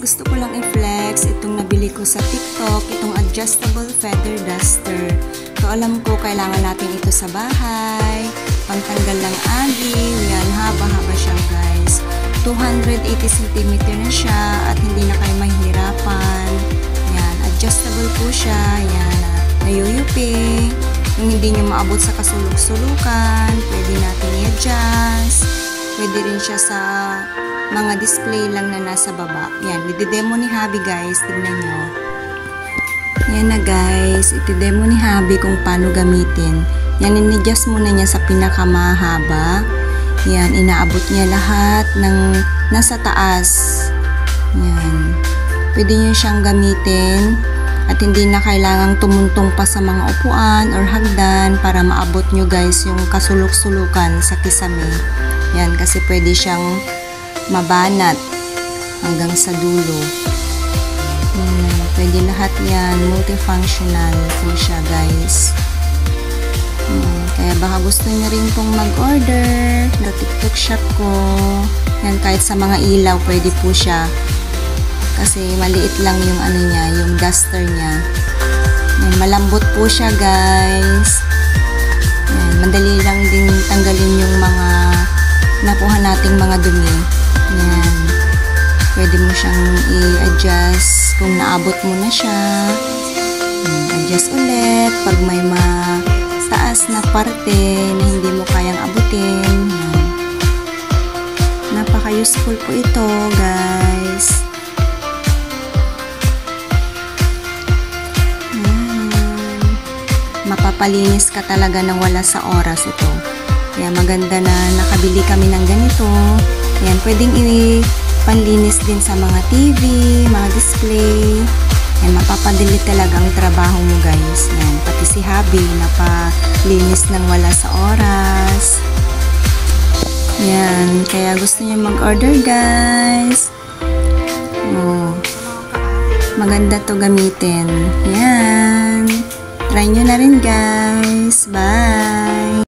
gusto ko lang i-flex itong nabili ko sa TikTok, itong adjustable feather duster. So, alam ko kailangan natin ito sa bahay, pangtanggal ng aging. Yan, haba-haba siya guys. 280 cm na siya at hindi na kayo mahihirapan. Yan, adjustable po siya. Yan, nayuyupi. Yung hindi nyo maabot sa kasulok-sulukan, pwede natin i-adjust. Pwede rin siya sa mga display lang na nasa baba. Yan, i-demo ni Habi guys. Tignan nyo. Yan na guys. Iti-demo ni Habi kung paano gamitin. Yan, in-adjust muna niya sa pinakamahaba. Yan, inaabot niya lahat ng nasa taas. Yan. Pwede nyo siyang gamitin at hindi na kailangang tumuntong pa sa mga upuan or hagdan para maabot nyo guys yung kasulok-sulukan sa kisame. Yan, kasi pwede siyang mabanat hanggang sa dulo. Pwede lahat yan. Multifunctional po siya guys. Kaya baka gusto niyo rin pong mag-order sa TikTok shop ko. Yan, kahit sa mga ilaw pwede po siya. Kasi maliit lang yung ano niya, yung duster niya. Yan, malambot po siya guys. Yan, madali lang din tanggalin yung mga nakuha nating mga dumi. Yan. Pwede mo siyang i-adjust kung naabot mo na siya. Adjust ulit pag may mataas na parte na hindi mo kayang abutin. Yan. Napaka-useful po ito, guys. Mapapalinis ka talaga ng wala sa oras ito. Kaya maganda na nakabili kami ng ganito. Yan, pwedeng panlinis din sa mga TV, mga display. Yan, mapapadali talaga ang trabaho mo guys. Yan, pati si Habi napalinis ng wala sa oras. Yan, kaya gusto niyo mag-order guys. Oh, maganda to gamitin. Yan, try nyo na rin guys. Bye!